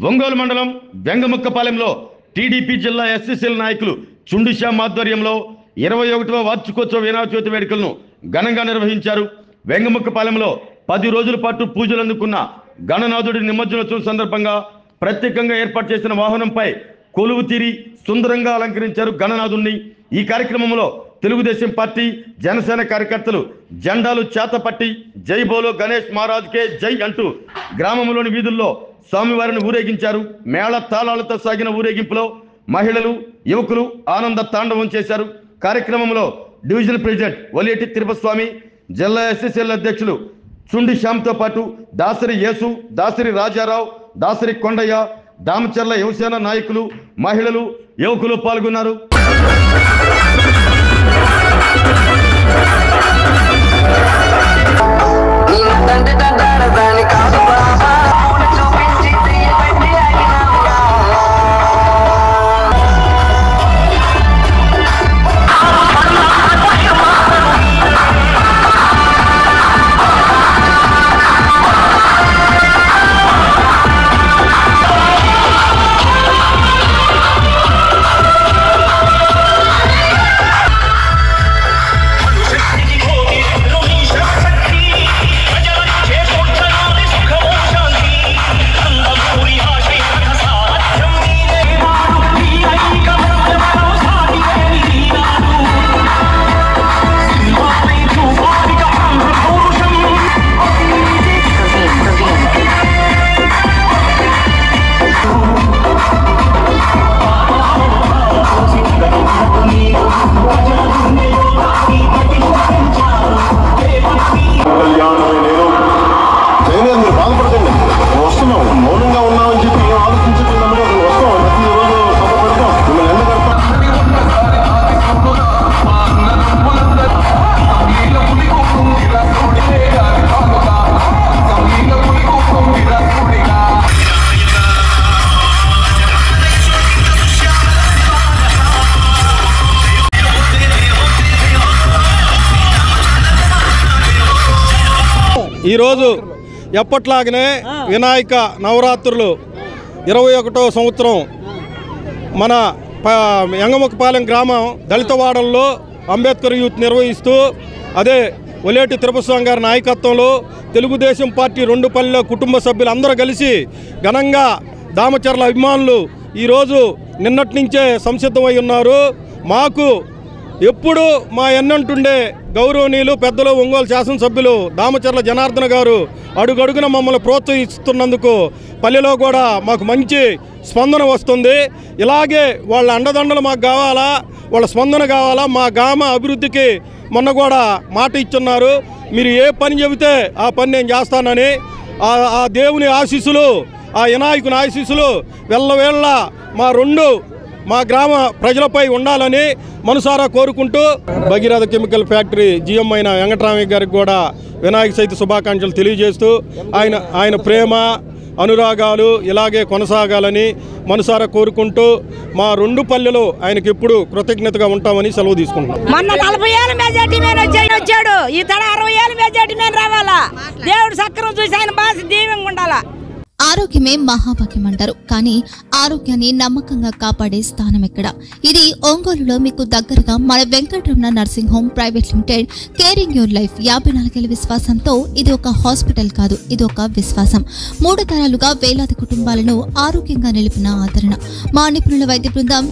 ఒంగోలు మండలం వెంగముక్కపాలెంలో టీడీపీ జిల్లా ఎస్సీసీల నాయకులు చుండి శ్యామ్ ఆధ్వర్యంలో 21వ వార్షికోత్సవ వినాయక చవితి వేడుకలను ఘనంగా నిర్వహించారు. వెంగముక్కపాలెంలో 10 రోజుల పాటు పూజలు అందుకున్న గణనాథుడి నిమజ్జనోత్సవం సందర్భంగా ప్రత్యేకంగా ఏర్పాటు చేసిన వాహనంపై కొలువు తీరి సుందరంగా అలంకరించారు గణనాథుడిని. ఈ కార్యక్రమంలో తెలుగుదేశం పార్టీ జనసేన కార్యకర్తలు జెండాలు చేతపట్టి జై బోలో గణేష్ మహారాజ్కే జై అంటూ గ్రామంలోని వీధుల్లో స్వామివారిని ఊరేగించారు. మేళ తాళాలతో సాగిన ఊరేగింపులో మహిళలు యువకులు ఆనంద తాండవం చేశారు. కార్యక్రమంలో డివిజన్ ప్రెసిడెంట్ వలియేటి తిరుపస్వామి, జిల్లా ఎస్సీసీల అధ్యక్షులు చుండి శ్యామ్తో పాటు దాసరి యేసు, దాసరి రాజారావు, దాసరి కొండయ్య, దామచర్ల యువసేన నాయకులు, మహిళలు, యువకులు పాల్గొన్నారు. ఈరోజు ఎప్పట్లాగనే వినాయక నవరాత్రులు 21వ సంవత్సరం మన వెంగముక్కపాలెం గ్రామం దళితవాడల్లో అంబేద్కర్ యూత్ నిర్వహిస్తూ, అదే వలియేటి తిరుపస్వామి గారి నాయకత్వంలో తెలుగుదేశం పార్టీ 2 పల్లెల కుటుంబ సభ్యులు అందరూ కలిసి ఘనంగా దామచర్ల అభిమానులు ఈరోజు నిన్నటి నుంచే సంసిద్ధమై ఉన్నారు. మాకు ఎప్పుడు మా ఎన్నంటుండే గౌరవనీయులు పెద్దలు ఒంగోలు శాసనసభ్యులు దామచర్ల జనార్దన గారు అడుగడుగున మమ్మల్ని ప్రోత్సహిస్తున్నందుకు పల్లెలో కూడా మాకు మంచి స్పందన వస్తుంది. ఇలాగే వాళ్ళ అండదండలు మాకు కావాలా, వాళ్ళ స్పందన కావాలా. మా గ్రామ అభివృద్ధికి మొన్న కూడా మాట ఇచ్చున్నారు. మీరు ఏ పని చెబితే ఆ పని నేను చేస్తానని. ఆ దేవుని ఆశీస్సులు, ఆ వినాయకుని ఆశీస్సులు వెళ్ళవేళ్ళ మా గ్రామ ప్రజలపై ఉండాలని మనసారా కోరుకుంటూ, భగీరథ కెమికల్ ఫ్యాక్టరీ జీఎం అయిన వెంకటరామయ్య గారికి కూడా వినాయక చవితి శుభాకాంక్షలు తెలియజేస్తూ ఆయన ప్రేమ అనురాగాలు ఇలాగే కొనసాగాలని మనసారా కోరుకుంటూ మా 2 పల్లెలు ఆయనకి ఎప్పుడు కృతజ్ఞతగా ఉంటామని సెలవు తీసుకుంటున్నాం. మొన్న 40 ఏళ్ళ మెజార్టీ మీద వచ్చాడు, ఈ తడ 60 ఏళ్ళ మెజార్టీ మీద రావాలా. దేవుడు సక్రం చూసి ఆయన భాష దీవంగా ఉండాలా. ఆరోగ్యమే మహాభాగ్యం అంటారు, కానీ ఆరోగ్యాన్ని నమ్మకంగా కాపాడే స్థానం ఎక్కడ? ఇది ఒంగోలులో మీకు దగ్గరగా మన Venkataramana nursing home private limited. Caring your life 54 ఏళ్ల విశ్వాసంతో ఇది ఒక హాస్పిటల్ కాదు, ఇది ఒక విశ్వాసం. 3 తరాలుగా వేలాది కుటుంబాలను ఆరోగ్యంగా నిలిపిన ఆదరణ. మా నిపుణుల వైద్య బృందం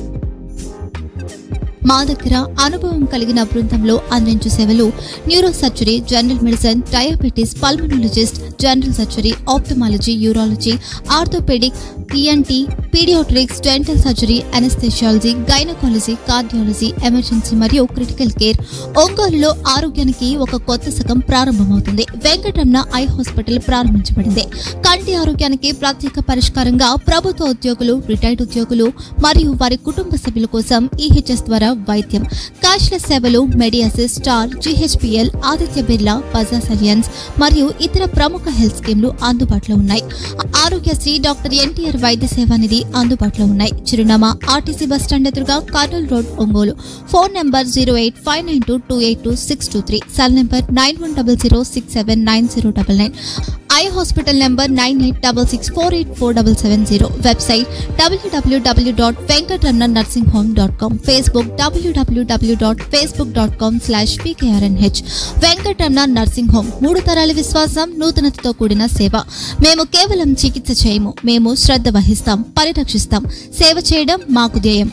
మా దగ్గర అనుభవం కలిగిన బృందంలో అందించే సేవలు neuro surgery, general medicine, diabetes, pulmonologist, general surgery, ophthalmology, urology, orthopaedic, ENT, paediatrics, dental surgery, anaesthesiology, gynaecology, cardiology, emergency మరియు క్రిటికల్ కేర్. ఒంగోలులో ఆరోగ్యానికి ఒక కొత్త శకం ప్రారంభమవుతుంది. వెంకటరమణ ఐ హాస్పిటల్ ప్రారంభించబడింది. కంటి ఆరోగ్యానికి ప్రత్యేక పరిష్కారంగా ప్రభుత్వ ఉద్యోగులు, రిటైర్డ్ ఉద్యోగులు మరియు వారి కుటుంబ సభ్యుల కోసం EHS ద్వారా వైద్యం, క్యాష్లెస్ సేవలు, Mediassist, Star, GHPL, Aditya Birla, Bajaj Allianz మరియు ఇతర ప్రముఖ హెల్త్ స్కీమ్లు అందుబాటులో ఉన్నాయి. ఆరోగ్యశ్రీ, డాక్టర్ NTR వైద్య సేవా నిధి అందుబాటులో ఉన్నాయి. చిరునామా RTC బస్ స్టాండ్ ఎదురుగా, Kurnool road, Ongole. Phone number 08592282623, cell number 9100679099. Eye hospital number 9866484770. Website www.venkatramnanursing.com. Facebook www.facebook.com/vkrnh. Venkataramana nursing home 3 తరాల విశ్వాసం, నూతనతతో కూడిన సేవ. మేము కేవలం చికిత్స చేయము, మేము శ్రద్ధ వహిస్తాం, పరిరక్షిస్తాం. సేవ చేయడం మాకు ధ్యేయం.